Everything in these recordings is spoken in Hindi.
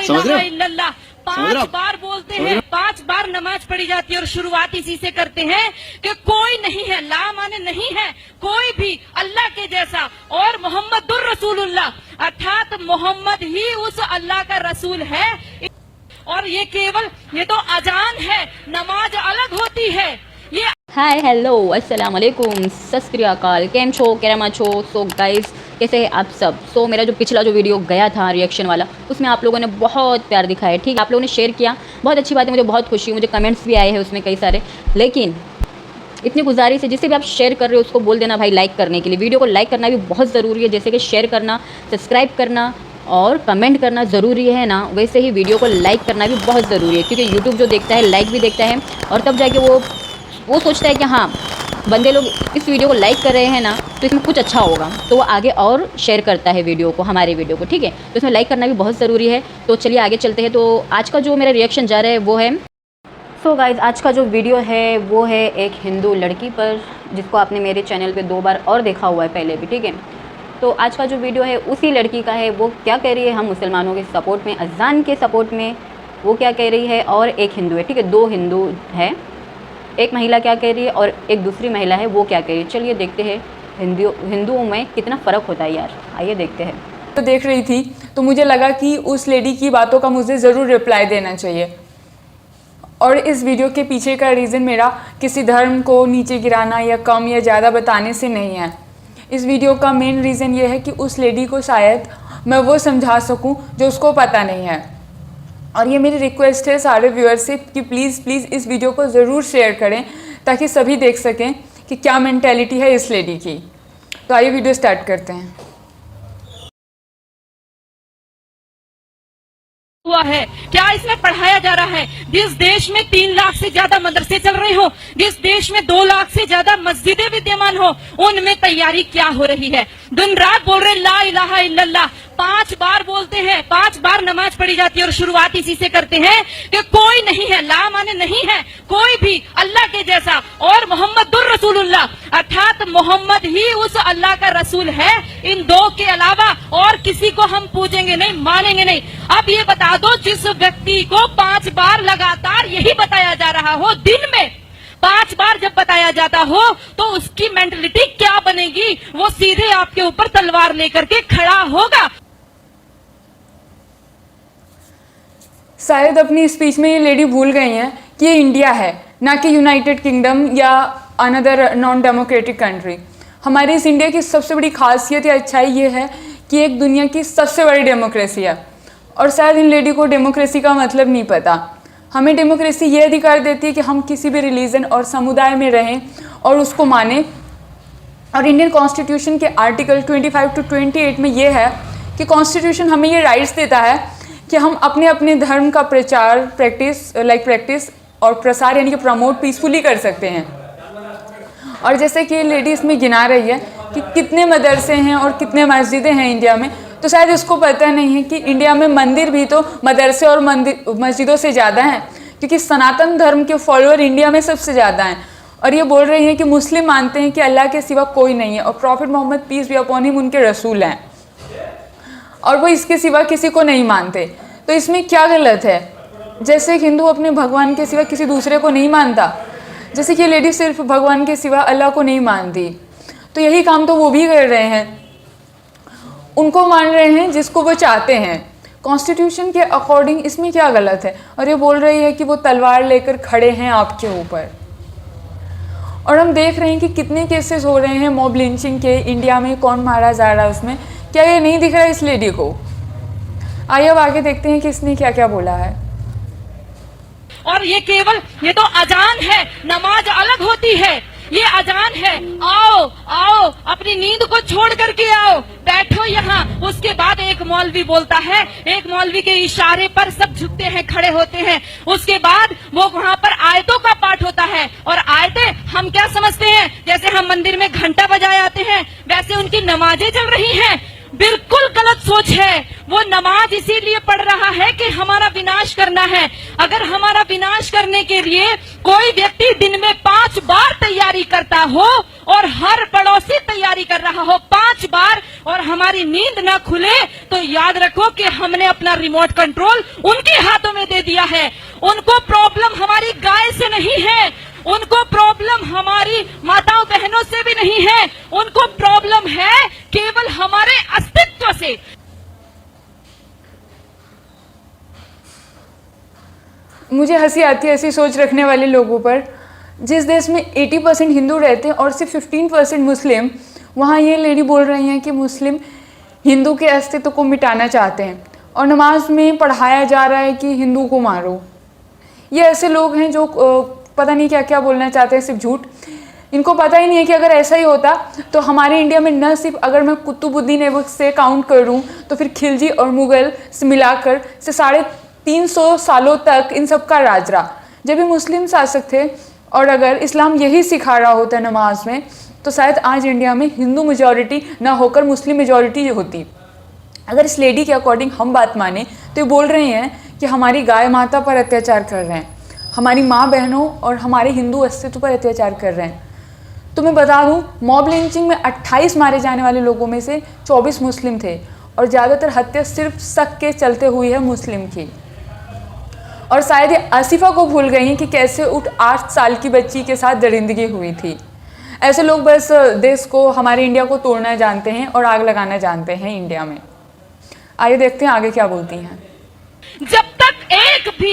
इलाहा इल्लल्लाह 5 बार बोलते हैं, 5 बार नमाज पढ़ी जाती है और शुरुआत इसी से करते हैं कि कोई नहीं है, ला माने नहीं है कोई भी अल्लाह के जैसा, और मोहम्मदुर रसूलुल्लाह अर्थात मोहम्मद ही उस अल्लाह का रसूल है। और ये केवल ये तो अजान है, नमाज अलग होती है। ये हाय हेलो अस्सलाम वालेकुम सत श्री अकाल, केम छो केरमा छो। सो गाइस कैसे हैं आप सब। सो मेरा जो पिछला जो वीडियो गया था रिएक्शन वाला, उसमें आप लोगों ने बहुत प्यार दिखाया, ठीक है, आप लोगों ने शेयर किया, बहुत अच्छी बात है, मुझे बहुत खुशी, मुझे कमेंट्स भी आए हैं उसमें कई सारे। लेकिन इतनी गुजारिश है जिसे भी आप शेयर कर रहे हो उसको बोल देना भाई लाइक करने के लिए। वीडियो को लाइक करना भी बहुत ज़रूरी है, जैसे कि शेयर करना, सब्सक्राइब करना और कमेंट करना ज़रूरी है ना, वैसे ही वीडियो को लाइक करना भी बहुत ज़रूरी है, क्योंकि यूट्यूब जो देखता है लाइक भी देखता है और तब जाके वो सोचता है कि हाँ बंदे लोग इस वीडियो को लाइक कर रहे हैं ना तो इसमें कुछ अच्छा होगा, तो वो आगे और शेयर करता है वीडियो को, हमारे वीडियो को, ठीक है। तो इसमें लाइक करना भी बहुत ज़रूरी है। तो चलिए आगे चलते हैं। तो आज का जो मेरा रिएक्शन जा रहा है वो है, सो गाइज आज का जो वीडियो है वो है एक हिंदू लड़की पर, जिसको आपने मेरे चैनल पे 2 बार और देखा हुआ है पहले भी, ठीक है। तो आज का जो वीडियो है उसी लड़की का है, वो क्या कह रही है हम मुसलमानों के सपोर्ट में, अज़ान के सपोर्ट में वो क्या कह रही है, और एक हिंदू है, ठीक है, 2 हिंदू है, एक महिला क्या कह रही है और एक दूसरी महिला है वो क्या कह रही है। चलिए देखते हैं हिंदुओं में कितना फ़र्क होता है यार, आइए देखते हैं। तो देख रही थी तो मुझे लगा कि उस लेडी की बातों का मुझे ज़रूर रिप्लाई देना चाहिए। और इस वीडियो के पीछे का रीज़न मेरा किसी धर्म को नीचे गिराना या कम या ज़्यादा बताने से नहीं है। इस वीडियो का मेन रीज़न ये है कि उस लेडी को शायद मैं वो समझा सकूं जो उसको पता नहीं है। और ये मेरी रिक्वेस्ट है सारे व्यूअर्स से कि प्लीज़ इस वीडियो को ज़रूर शेयर करें ताकि सभी देख सकें कि क्या मेंटालिटी है इस लेडी की। तो आइए वीडियो स्टार्ट करते हैं। हुआ है क्या इसमें पढ़ाया जा रहा है? जिस देश में 3 लाख से ज्यादा मदरसे चल रहे हो, जिस देश में 2 लाख से ज्यादा मस्जिदें विद्यमान हो, उनमें तैयारी क्या हो रही है? दिन रात बोल रहे ला इलाहा इल्लल्लाह 5 बार बोलते हैं, 5 बार नमाज पढ़ी जाती है और शुरुआत इसी से करते हैं कि कोई नहीं है, ला माने नहीं है कोई भी अल्लाह के जैसा, और मोहम्मदुर रसूलुल्लाह अर्थात मोहम्मद ही उस अल्लाह का रसूल है। इन 2 के अलावा और किसी को हम पूजेंगे नहीं, मानेंगे नहीं। अब ये बता दो, जिस व्यक्ति को 5 बार लगातार यही बताया जा रहा हो, दिन में 5 बार जब बताया जाता हो तो उसकी मेंटलिटी क्या बनेगी? वो सीधे आपके ऊपर तलवार लेकर के खड़ा होगा। शायद अपनी स्पीच में ये लेडी भूल गई हैं कि ये इंडिया है, ना कि यूनाइटेड किंगडम या अनदर नॉन डेमोक्रेटिक कंट्री। हमारी इस इंडिया की सबसे बड़ी खासियत या अच्छाई ये है कि एक दुनिया की सबसे बड़ी डेमोक्रेसी है। और शायद इन लेडी को डेमोक्रेसी का मतलब नहीं पता। हमें डेमोक्रेसी ये अधिकार देती है कि हम किसी भी रिलीजन और समुदाय में रहें और उसको माने। और इंडियन कॉन्स्टिट्यूशन के आर्टिकल 25 to 28 में ये है कि कॉन्स्टिट्यूशन हमें ये राइट्स देता है कि हम अपने अपने धर्म का प्रचार प्रैक्टिस और प्रसार यानी कि प्रमोट पीसफुली कर सकते हैं। और जैसे कि लेडी इसमें गिना रही है कि कितने मदरसे हैं और कितने मस्जिदें हैं इंडिया में, तो शायद इसको पता नहीं है कि इंडिया में मंदिर भी तो मदरसे और मस्जिदों से ज़्यादा हैं, क्योंकि सनातन धर्म के फॉलोअर इंडिया में सबसे ज़्यादा हैं। और ये बोल रही हैं कि मुस्लिम मानते हैं कि अल्लाह के सिवा कोई नहीं है और prophet Muhammad peace be upon him उनके रसूल हैं, और वो इसके सिवा किसी को नहीं मानते। तो इसमें क्या गलत है? जैसे हिंदू अपने भगवान के सिवा किसी दूसरे को नहीं मानता, जैसे कि लेडी सिर्फ भगवान के सिवा अल्लाह को नहीं मानती, तो यही काम तो वो भी कर रहे हैं। उनको मान रहे हैं जिसको वो चाहते हैं कॉन्स्टिट्यूशन के अकॉर्डिंग। इसमें क्या गलत है? और ये बोल रही है कि वो तलवार लेकर खड़े हैं आपके ऊपर। और हम देख रहे हैं कि कितने केसेस हो रहे हैं मॉब लिंचिंग के, इंडिया में कौन मारा जा रहा है उसमें। क्या ये नहीं दिख रहा है इस लेडी को? आइए अब आगे देखते हैं कि इसने क्या क्या बोला है। और ये केवल ये तो अजान है, नमाज अलग होती है। ये अजान है, आओ आओ अपनी नींद को छोड़ करके आओ, बैठो यहाँ। उसके बाद एक मौलवी बोलता है, एक मौलवी के इशारे पर सब झुकते हैं, खड़े होते हैं। उसके बाद वो वहाँ पर आयतों का पाठ होता है, और आयतें हम क्या समझते हैं, जैसे हम मंदिर में घंटा बजाए आते हैं वैसे उनकी नमाजें चल रही हैं। बिल्कुल गलत सोच है। वो नमाज इसीलिए पढ़ रहा है कि हमारा विनाश करना है। अगर हमारा विनाश करने के लिए कोई व्यक्ति दिन में 5 बार तैयारी करता हो और हर पड़ोसी तैयारी कर रहा हो 5 बार और हमारी नींद ना खुले तो याद रखो कि हमने अपना रिमोट कंट्रोल उनके हाथों में दे दिया है। उनको प्रॉब्लम हमारी गाय से नहीं है, उनको प्रॉब्लम हमारी माताओं बहनों से भी नहीं है, उनको प्रॉब्लम है केवल हमारे अस्तित्व से। मुझे हंसी आती है ऐसी सोच रखने वाले लोगों पर। जिस देश में 80% हिंदू रहते हैं और सिर्फ 15% मुस्लिम, वहाँ ये लेडी बोल रही हैं कि मुस्लिम हिंदू के अस्तित्व को मिटाना चाहते हैं और नमाज में पढ़ाया जा रहा है कि हिंदू को मारो। ये ऐसे लोग हैं जो पता नहीं क्या क्या बोलना चाहते हैं, सिर्फ झूठ। इनको पता ही नहीं है कि अगर ऐसा ही होता तो हमारे इंडिया में न सिर्फ अगर मैं कुतुबुद्दीन ऐबक से काउंट करूं तो फिर खिलजी और मुग़ल से मिलाकर से 350 सालों तक इन सब का राज रहा, जब भी मुस्लिम शासक थे। और अगर इस्लाम यही सिखा रहा होता नमाज में तो शायद आज इंडिया में हिंदू मेजॉरिटी ना होकर मुस्लिम मेजॉरिटी होती। अगर इस लेडी के अकॉर्डिंग हम बात माने तो ये बोल रहे हैं कि हमारी गाय माता पर अत्याचार कर रहे हैं, हमारी माँ बहनों और हमारे हिंदू अस्तित्व पर अत्याचार कर रहे हैं। तो मैं बता दूं, मॉब लिंचिंग में 28 मारे जाने वाले लोगों में से 24 मुस्लिम थे और ज़्यादातर हत्या सिर्फ शक के चलते हुई है मुस्लिम की। और शायद ये आसिफा को भूल गई हैं कि कैसे 8 साल की बच्ची के साथ दरिंदगी हुई थी। ऐसे लोग बस देश को, हमारे इंडिया को तोड़ना जानते हैं और आग लगाना जानते हैं इंडिया में। आइए देखते हैं आगे क्या बोलती हैं। जब तक एक भी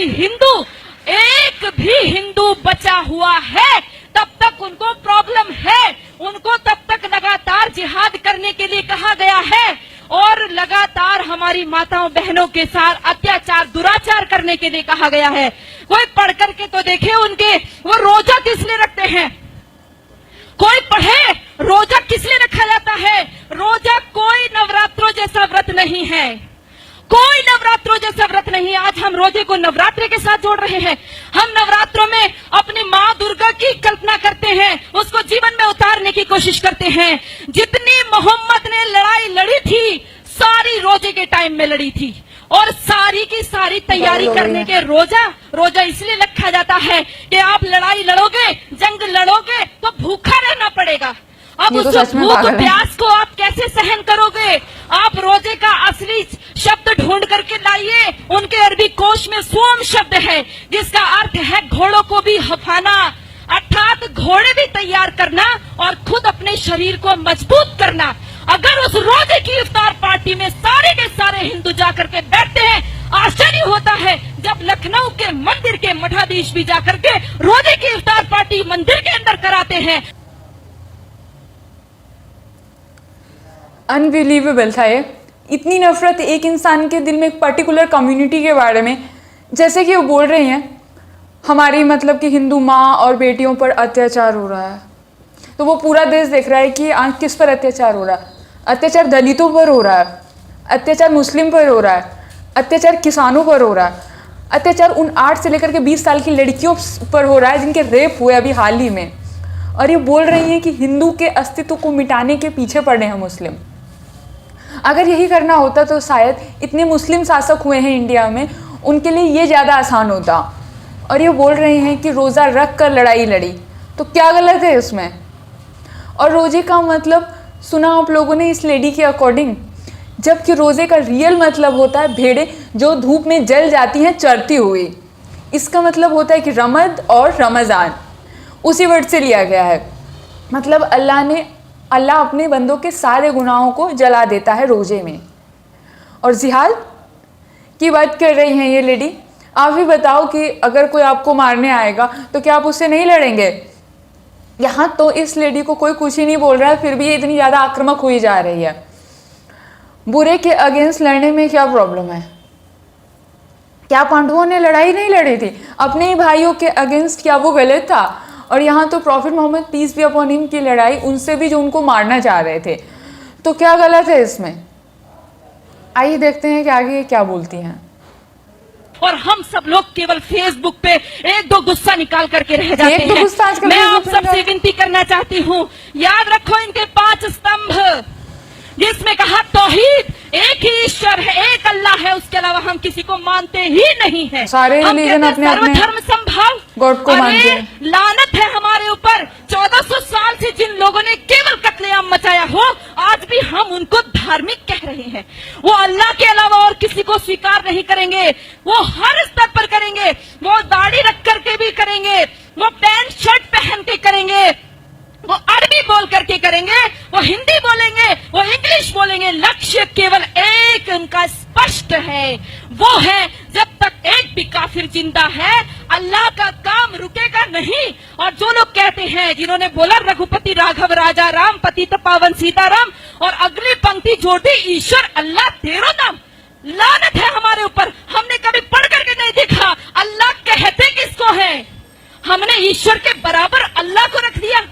हिंदू बचा हुआ है तब तक उनको प्रॉब्लम है। उनको तब तक लगातार जिहाद करने के लिए कहा गया है और लगातार हमारी माताओं बहनों के साथ अत्याचार दुराचार करने के लिए कहा गया है। कोई पढ़ करके तो देखे उनके वो रोजा किस लिए रखते हैं, कोई पढ़े रोजा किस लिए रखा जाता है। रोजा कोई नवरात्रों जैसा व्रत नहीं है, कोई नवरात्रों जैसा व्रत नहीं है। आज हम रोजे को नवरात्रि के साथ जोड़ रहे हैं। हम नवरात्रों में अपनी माँ दुर्गा की कल्पना करते हैं, उसको जीवन में उतारने की कोशिश करते हैं। जितनी मोहम्मद ने लड़ाई लड़ी थी सारी रोजे के टाइम में लड़ी थी और सारी की सारी तैयारी करने के रोजा इसलिए रखा जाता है कि आप लड़ाई लड़ोगे, जंग लड़ोगे तो भूखा रहना पड़ेगा। अब उस भूख प्यास को आप कैसे सहन करोगे। आप रोजे का असली शब्द ढूंढ करके लाइए। उनके अरबी कोश में सोम शब्द है जिसका अर्थ है घोड़ों को भी हफाना, अर्थात घोड़े भी तैयार करना और खुद अपने शरीर को मजबूत करना। अगर उस रोजे की इफ्तार पार्टी में सारे के सारे हिंदू जाकर के बैठते हैं, आश्चर्य होता है जब लखनऊ के मंदिर के मठाधीश भी जाकर के रोजे की इफ्तार पार्टी मंदिर के अंदर कराते हैं। अनबिलीवेबल था ये। इतनी नफरत एक इंसान के दिल में एक पर्टिकुलर कम्युनिटी के बारे में, जैसे कि वो बोल रही हैं हमारी मतलब कि हिंदू माँ और बेटियों पर अत्याचार हो रहा है। तो वो पूरा देश देख रहा है कि आज किस पर अत्याचार हो रहा है। अत्याचार दलितों पर हो रहा है, अत्याचार मुस्लिम पर हो रहा है, अत्याचार किसानों पर हो रहा है, अत्याचार उन 8 से लेकर के 20 साल की लड़कियों पर हो रहा है जिनके रेप हुए अभी हाल ही में। और ये बोल रही हैं कि हिंदू के अस्तित्व को मिटाने के पीछे पड़े हैं मुस्लिम। अगर यही करना होता तो शायद इतने मुस्लिम शासक हुए हैं इंडिया में, उनके लिए ये ज़्यादा आसान होता। और ये बोल रहे हैं कि रोज़ा रख कर लड़ाई लड़ी, तो क्या गलत है इसमें। और रोजे का मतलब सुना आप लोगों ने इस लेडी के अकॉर्डिंग, जबकि रोज़े का रियल मतलब होता है भेड़ें जो धूप में जल जाती हैं चरती हुई। इसका मतलब होता है कि रमद और रमज़ान उसी वर्ड से लिया गया है। मतलब अल्लाह अपने बंदों के सारे गुनाहों को जला देता है रोजे में। और जिहाद की बात कर रही हैं ये लेडी। आप भी बताओ कि अगर कोई आपको मारने आएगा तो क्या आप उससे नहीं लड़ेंगे। यहाँ तो इस लेडी को कोई कुछ ही नहीं बोल रहा है, फिर भी ये इतनी ज़्यादा आक्रामक हुई जा रही है। बुरे के अगेंस्ट लड़ने में क्या प्रॉब्लम है। क्या पांडवों ने लड़ाई नहीं लड़ी थी अपने ही भाइयों के अगेंस्ट, क्या वो गलत था। और यहाँ तो prophet Muhammad peace be upon him की लड़ाई उनसे भी जो उनको मारना चाह रहे थे, तो क्या गलत है इसमें। आइए देखते हैं कि आगे क्या बोलती हैं। और हम सब लोग केवल फेसबुक पे 1-2 गुस्सा निकाल करके रह जाते हैं। मैं आप सबसे विनती करना चाहती हूँ, याद रखो इनके 5 स्तंभ जिसमें कहा तौहीद, एक ही ईश्वर है, एक अल्लाह है, उसके अलावा हम किसी को मानते ही नहीं है। सारे रिलीजन अपने सर्वधर्म संभाव गॉड को मानते हैं। लानत है हमारे हमारे ऊपर 1400 साल से जिन लोगों ने केवल कत्लेआम मचाया हो, आज भी हम उनको धार्मिक कह रहे हैं। वो अल्लाह के अलावा और किसी को स्वीकार नहीं करेंगे। वो हर स्तर पर करेंगे, वो दाढ़ी रख करके भी करेंगे, वो पैंट शर्ट पहन के करेंगे, वो अरबी बोल करके करेंगे, वो हिंदी बोलेंगे, वो इंग्लिश बोलेंगे। लक्ष्य केवल एक उनका स्पष्ट है, वो है जब तक एक भी काफिर जिंदा है अल्लाह का काम रुकेगा नहीं। और जो लोग कहते हैं, जिन्होंने बोला रघुपति राघव राजा राम पतित पावन सीताराम, और अगली पंक्ति जोड़ दी ईश्वर अल्लाह तेरो नाम, लानत है हमारे ऊपर। हमने कभी पढ़ करके नहीं देखा अल्लाह कहते किसको है। हमने ईश्वर के बराबर अल्लाह को रख दिया।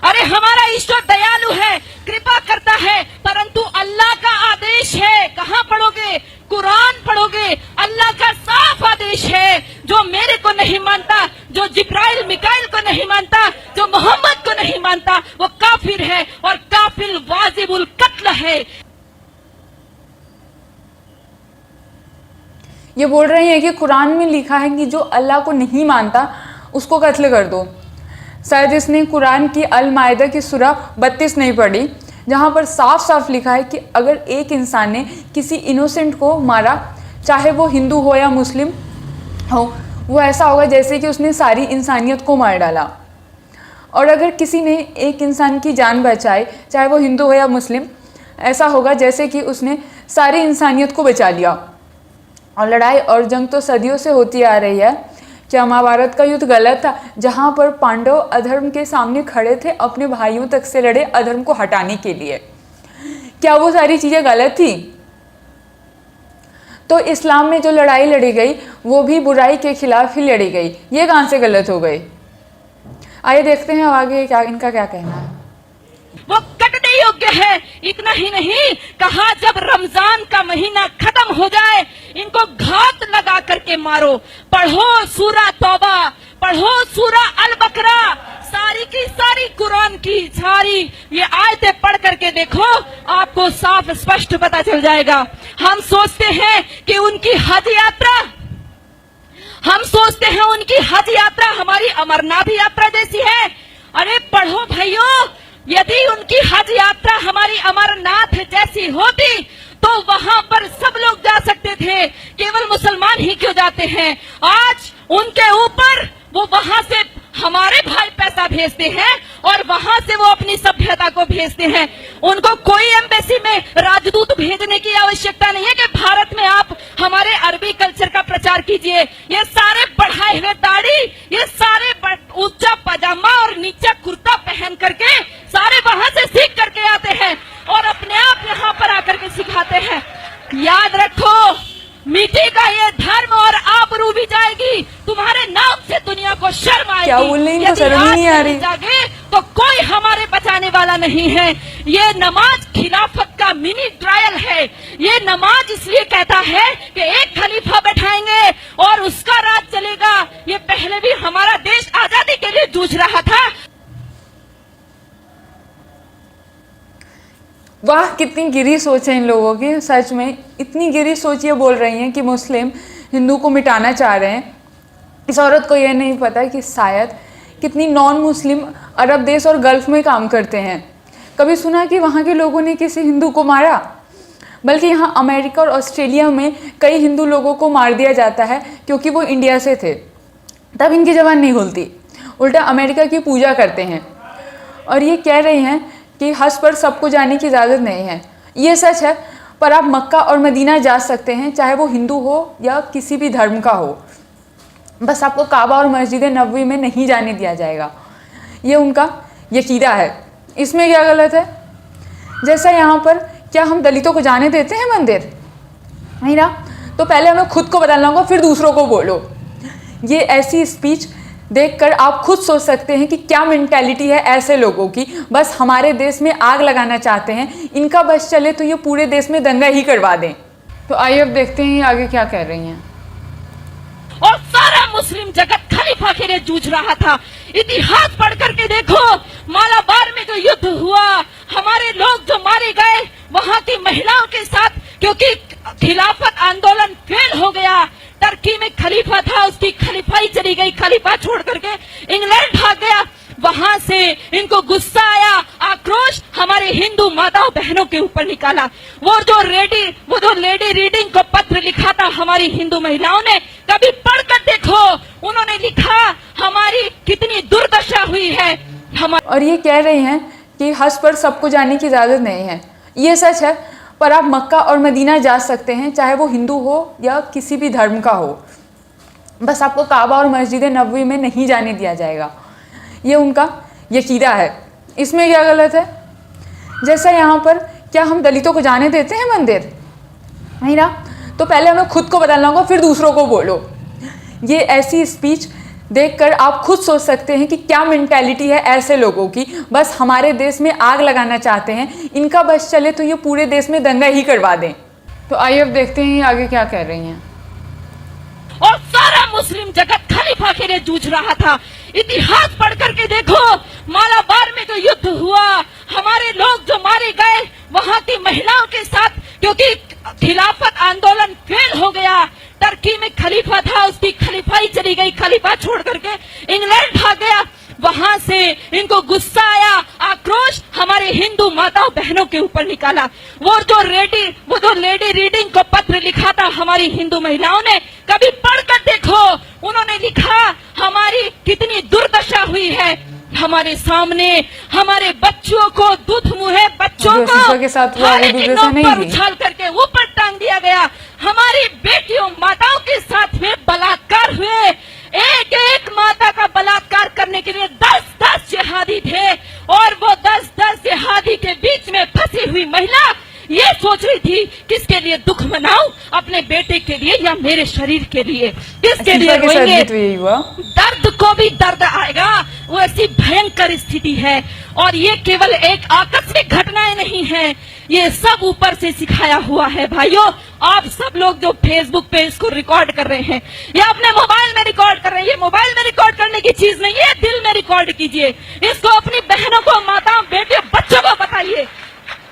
अरे हमारा ईश्वर दयालु है, कृपा करता है, परंतु अल्लाह का आदेश है। कहाँ पढ़ोगे? कुरान पढ़ोगे। अल्लाह का साफ आदेश है, जो मेरे को नहीं मानता, जो जिब्राइल मिकाइल को नहीं मानता, जो मोहम्मद को नहीं मानता, वो काफिर है, और काफिर वाजिबुल कत्ल है। ये बोल रही है कि कुरान में लिखा है कि जो अल्लाह को नहीं मानता उसको कत्ल कर दो। शायद इसने कुरान की अल माइदा की सूरा 32 नहीं पढ़ी, जहाँ पर साफ साफ लिखा है कि अगर एक इंसान ने किसी इनोसेंट को मारा, चाहे वो हिंदू हो या मुस्लिम हो, वो ऐसा होगा जैसे कि उसने सारी इंसानियत को मार डाला। और अगर किसी ने एक इंसान की जान बचाई, चाहे वो हिंदू हो या मुस्लिम, ऐसा होगा जैसे कि उसने सारी इंसानियत को बचा लिया। और लड़ाई और जंग तो सदियों से होती आ रही है। क्या महाभारत का युद्ध गलत था, जहाँ पर पांडव अधर्म के सामने खड़े थे, अपने भाइयों तक से लड़े अधर्म को हटाने के लिए? क्या वो सारी चीज़ें गलत थी? तो इस्लाम में जो लड़ाई लड़ी गई वो भी बुराई के खिलाफ ही लड़ी गई। ये कहाँ से गलत हो गई? आइए देखते हैं आगे क्या इनका क्या कहना है। वो कटने योग्य है। इतना ही नहीं कहा, जब रमजान का महीना खत्म हो जाए इनको घात लगा करके मारो। पढ़ो सूरा तौबा, पढ़ो सूरा अल बकरा, सारी की सारी कुरान की सारी ये आयतें पढ़ करके देखो, आपको साफ स्पष्ट पता चल जाएगा। हम सोचते हैं कि उनकी हज यात्रा, हम सोचते हैं उनकी हज यात्रा हमारी अमरनाथ यात्रा जैसी है। अरे पढ़ो भाइयों, यदि उनकी हज यात्रा हमारी अमरनाथ जैसी होती तो वहां पर सब लोग जा सकते थे, केवल मुसलमान ही क्यों जाते हैं? आज उनके ऊपर वो वहां से हमारे भाई पैसा भेजते हैं और वहां से वो अपनी सभ्यता को भेजते हैं। उनको कोई एम्बेसी में राजदूत भेजने की आवश्यकता नहीं है कि भारत में आप हमारे अरबी कल्चर का प्रचार कीजिए। ये सारे बढ़ाए हुए दाढ़ी, ये सारे ऊंचा पजामा और नीचा कुर्ता पहन करके सारे वहां से सीख करके आते हैं और अपने आप यहाँ पर आकर के सिखाते हैं। याद रखो, मिटेगा ये धर्म और आबरू भी जाएगी। तुम्हारे नाम से दुनिया को शर्म आएगी। क्या बोल रही हैं? यदि शर्म आज नहीं आ रही? जागे तो कोई हमारे बचाने वाला नहीं है। ये नमाज खिलाफत का मिनी ट्रायल है। ये नमाज इसलिए कहता है कि एक खलीफा बैठाएंगे और उसका राज चलेगा। ये पहले भी हमारा देश आजादी के लिए जूझ रहा था। वाह, कितनी गिरी सोच है इन लोगों की। सच में इतनी गिरी सोच ये बोल रही हैं कि मुस्लिम हिंदू को मिटाना चाह रहे हैं। इस औरत को यह नहीं पता कि शायद कितनी नॉन मुस्लिम अरब देश और गल्फ में काम करते हैं। कभी सुना कि वहाँ के लोगों ने किसी हिंदू को मारा? बल्कि यहाँ अमेरिका और ऑस्ट्रेलिया में कई हिंदू लोगों को मार दिया जाता है क्योंकि वो इंडिया से थे। तब इनकी जबान नहीं खुलती, उल्टा अमेरिका की पूजा करते हैं। और ये कह रही हैं कि हज पर सबको जाने की इजाज़त नहीं है। ये सच है, पर आप मक्का और मदीना जा सकते हैं, चाहे वो हिंदू हो या किसी भी धर्म का हो। बस आपको काबा और मस्जिद नबवी में नहीं जाने दिया जाएगा। ये उनका यकीदा है। इसमें क्या गलत है? जैसा यहाँ पर क्या हम दलितों को जाने देते हैं मंदिर? नहीं ना। तो पहले हमें खुद को बदलना होगा, फिर दूसरों को बोलो। ये ऐसी स्पीच देखकर आप खुद सोच सकते हैं कि क्या मेंटालिटी है ऐसे लोगों की। बस हमारे देश में आग लगाना चाहते हैं। इनका बस चले तो ये पूरे देश में दंगा ही करवा दें। तो आइए अब देखते हैं आगे क्या कह रही हैं। और सारा मुस्लिम जगत खलीफा के लिए जूझ रहा था। इतिहास पढ़ करके देखो, मालाबार में जो युद्ध हुआ, हमारे लोग जो मारे गए वहां की महिलाओं के साथ, क्योंकि खिलाफत आंदोलन फेल हो गया। टर्की में खलीफा था, उसकी खलीफाई चली गई, खलीफा छोड़ करके इंग्लैंड भाग गया। वहां से इनको गुस्सा आया, आक्रोश हमारे हिंदू माताओं बहनों के ऊपर निकाला। वो जो लेडी रीडिंग को पत्र लिखा था हमारी हिंदू महिलाओं ने, कभी पढ़कर देखो, उन्होंने लिखा हमारी कितनी दुर्दशा हुई है। और ये कह रही हैं कि हज पर सबको जाने की इजाज़त नहीं है। ये सच है, पर आप मक्का और मदीना जा सकते हैं, चाहे वो हिंदू हो या किसी भी धर्म का हो। बस आपको काबा और मस्जिद नबवी में नहीं जाने दिया जाएगा। ये उनका यकीदा है, इसमें क्या गलत है? जैसा यहाँ पर, क्या हम दलितों को जाने देते हैं मंदिर? नहीं ना। तो पहले हमें खुद को बदलना होगा, फिर दूसरों को बोलो। ये ऐसी स्पीच देखकर आप खुद सोच सकते हैं कि क्या मेंटालिटी है ऐसे लोगों की। बस हमारे देश में आग लगाना चाहते हैं, इनका बस चले तो ये पूरे देश में दंगा ही करवा दें। तो आइए अब देखते हैं ये आगे क्या कह रही हैं। और सारा मुस्लिम जगत खलीफा के लिए जूझ रहा था। इतिहास पढ़ करके देखो, मालाबार में जो युद्ध हुआ, हमारे लोग जो मारे गए वहां की महिलाओं के साथ, क्योंकि खिलाफत आंदोलन फेल हो गया। टर्की में खलीफा था, उसकी खलीफाई चली गई, खलीफा छोड़ करके इंग्लैंड भाग गया। वहां से इनको गुस्सा आया, आक्रोश हमारे हिंदू माताओं बहनों के ऊपर निकाला। वो जो लेडी रीडिंग को पत्र लिखा था हमारी हिंदू महिलाओं ने, कभी पढ़कर देखो, उन्होंने लिखा हमारी कितनी दुर्दशा हुई है। हमारे सामने हमारे बच्चों को, दूध मुहे बच्चों को के साथ उछाल करके ऊपर टांग दिया गया। हमारी बेटियों माताओं के साथ में बलात्कार हुए। एक एक माता का बलात्कार करने के लिए 10-10 जिहादी थे, और वो 10-10 जिहादी के बीच में फंसी हुई महिला ये सोच रही थी किसके लिए दुख मनाऊं, अपने बेटे के लिए या मेरे शरीर के लिए, किसके लिए रोएंगे। दर्द को भी दर्द आएगा, वो ऐसी भयंकर स्थिति है। और ये केवल एक आकस्मिक घटनाएं नहीं है, ये सब ऊपर से सिखाया हुआ है। भाइयों, आप सब लोग जो फेसबुक पे इसको रिकॉर्ड कर रहे हैं या अपने मोबाइल में रिकॉर्ड कर रहे हैं, ये मोबाइल में रिकॉर्ड करने की चीज नहीं है, दिल में रिकॉर्ड कीजिए। इसको अपनी बहनों को, माताओं, बेटियों, बच्चों को बताइए।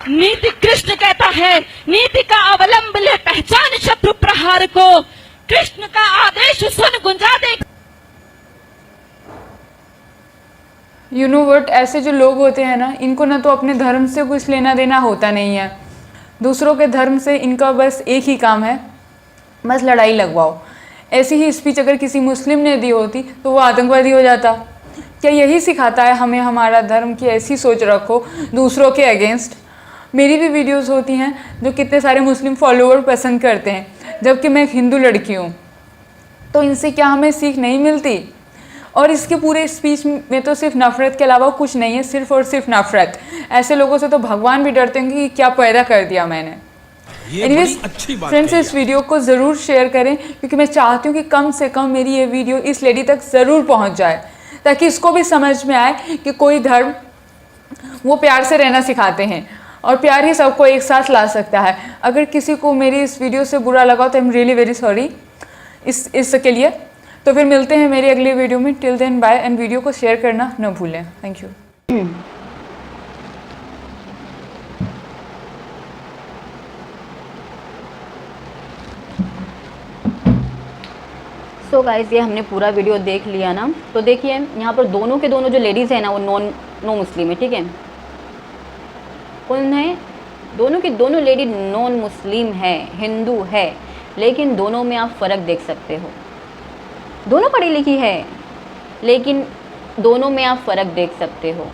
नीति कृष्ण कहता है, नीति का अवलंब ले पहचान शत्रु प्रहार को, कृष्ण का आदेश सुन गुंजा दे। यू नो व्हाट, ऐसे जो लोग होते हैं ना, इनको ना तो अपने धर्म से कुछ लेना देना होता नहीं है। दूसरों के धर्म से इनका बस एक ही काम है, बस लड़ाई लगवाओ। ऐसी ही स्पीच अगर किसी मुस्लिम ने दी होती तो वो आतंकवादी हो जाता। क्या यही सिखाता है हमें हमारा धर्म की ऐसी सोच रखो दूसरों के अगेंस्ट? मेरी भी वीडियोस होती हैं जो कितने सारे मुस्लिम फॉलोअर पसंद करते हैं, जबकि मैं एक हिंदू लड़की हूँ। तो इनसे क्या हमें सीख नहीं मिलती? और इसके पूरे स्पीच में तो सिर्फ नफ़रत के अलावा कुछ नहीं है, सिर्फ और सिर्फ नफ़रत। ऐसे लोगों से तो भगवान भी डरते हैं कि क्या पैदा कर दिया मैंने। एनीवेज फ्रेंड्स, इस वीडियो को ज़रूर शेयर करें, क्योंकि मैं चाहती हूँ कि कम से कम मेरी ये वीडियो इस लेडी तक ज़रूर पहुँच जाए, ताकि इसको भी समझ में आए कि कोई धर्म वो प्यार से रहना सिखाते हैं, और प्यार ही सबको एक साथ ला सकता है। अगर किसी को मेरी इस वीडियो से बुरा लगा तो I am really very sorry इसके लिए। तो फिर मिलते हैं मेरी अगली वीडियो में। Till then bye, and video को शेयर करना न भूलें। Thank you. सो गाइस, ये हमने पूरा वीडियो देख लिया ना। तो देखिए, यहाँ पर दोनों के दोनों जो लेडीज़ हैं ना, वो नो मुस्लिम है, ठीक है। कौन है? दोनों की दोनों लेडी नॉन मुस्लिम है, हिंदू है, लेकिन दोनों में आप फ़र्क देख सकते हो। दोनों पढ़ी लिखी है, लेकिन दोनों में आप फ़र्क देख सकते हो।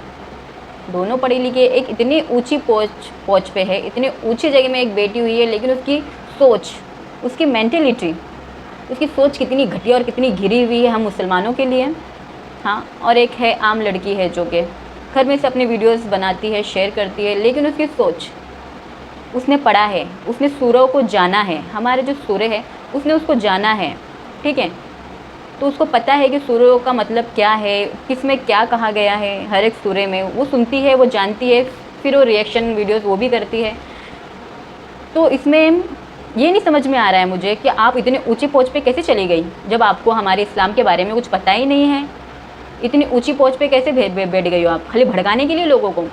दोनों पढ़ी लिखी, एक इतनी ऊंची पोच पे है, इतनी ऊंची जगह में एक बेटी हुई है, लेकिन उसकी सोच, उसकी मेंटेलिटी, उसकी सोच कितनी घटिया और कितनी घिरी हुई है हम मुसलमानों के लिए। हाँ, और एक है आम लड़की है जो कि घर में से अपनी वीडियोस बनाती है, शेयर करती है, लेकिन उसकी सोच, उसने पढ़ा है, उसने सूरों को जाना है। हमारे जो सूरे हैं उसने उसको जाना है, ठीक है। तो उसको पता है कि सूरों का मतलब क्या है, किस में क्या कहा गया है, हर एक सूरे में वो सुनती है, वो जानती है, फिर वो रिएक्शन वीडियोस वो भी करती है। तो इसमें ये नहीं समझ में आ रहा है मुझे कि आप इतने ऊंची पोस्ट पे कैसे चली गई, जब आपको हमारे इस्लाम के बारे में कुछ पता ही नहीं है। इतनी ऊंची पोस्ट पे कैसे बैठ गई हो आप, खाली भड़काने के लिए, लोगों को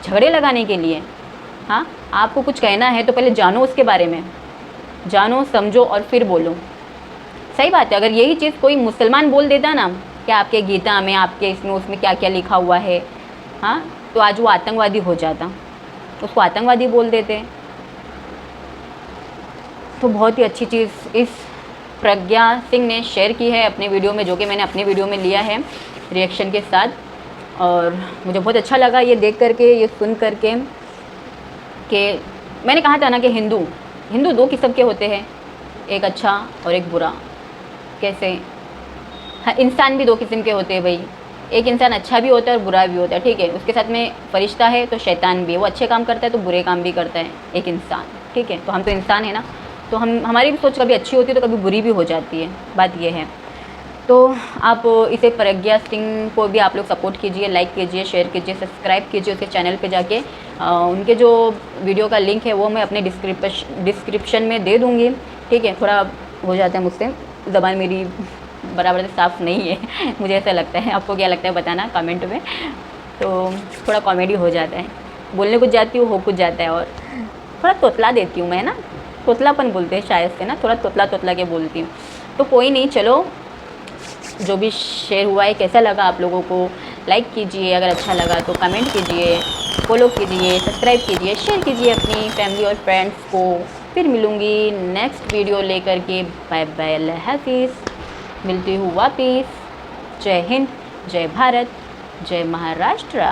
झगड़े लगाने के लिए? हाँ, आपको कुछ कहना है तो पहले जानो, उसके बारे में जानो, समझो और फिर बोलो। सही बात है, अगर यही चीज़ कोई मुसलमान बोल देता ना क्या आपके गीता में, आपके इसमें उसमें क्या क्या लिखा हुआ है, हाँ, तो आज वो आतंकवादी हो जाता, उसको आतंकवादी बोल देते। तो बहुत ही अच्छी चीज़ इस प्रज्ञा सिंह ने शेयर की है अपने वीडियो में, जो कि मैंने अपने वीडियो में लिया है रिएक्शन के साथ। और मुझे बहुत अच्छा लगा ये देख करके, ये सुन करके कि मैंने कहा था ना कि हिंदू दो किस्म के होते हैं, एक अच्छा और एक बुरा। कैसे? हाँ, इंसान भी दो किस्म के होते हैं भाई, एक इंसान अच्छा भी होता है और बुरा भी होता है, ठीक है। उसके साथ में फरिश्ता है तो शैतान भी है, वो अच्छे काम करता है तो बुरे काम भी करता है एक इंसान, ठीक है। तो हम तो इंसान है ना, तो हमारी भी सोच कभी अच्छी होती है तो कभी बुरी भी हो जाती है, बात ये है। तो आप इसे प्रज्ञा सिंह को भी आप लोग सपोर्ट कीजिए, लाइक कीजिए, शेयर कीजिए, सब्सक्राइब कीजिए उसके चैनल पे जाके। उनके जो वीडियो का लिंक है वो मैं अपने डिस्क्रिप्शन में दे दूँगी, ठीक है। थोड़ा हो जाता है मुझसे, ज़बान मेरी बराबर से साफ़ नहीं है मुझे ऐसा लगता है, आपको क्या लगता है बताना कमेंट में। तो थोड़ा कॉमेडी हो जाता है, बोलने कुछ जाती हूँ, हो कुछ जाता है, और थोड़ा तोतला देती हूँ मैं ना, तोतलापन बोलते हैं शायद से ना, थोड़ा तोतला के बोलती हूँ। तो कोई नहीं, चलो जो भी शेयर हुआ है कैसा लगा आप लोगों को, लाइक कीजिए, अगर अच्छा लगा तो कमेंट कीजिए, फॉलो कीजिए, सब्सक्राइब कीजिए, शेयर कीजिए अपनी फैमिली और फ्रेंड्स को। फिर मिलूँगी नेक्स्ट वीडियो लेकर के। बाय बाय, अल्लाह हाफिज़, मिलती हूँ वापिस। जय हिंद, जय भारत, जय महाराष्ट्र।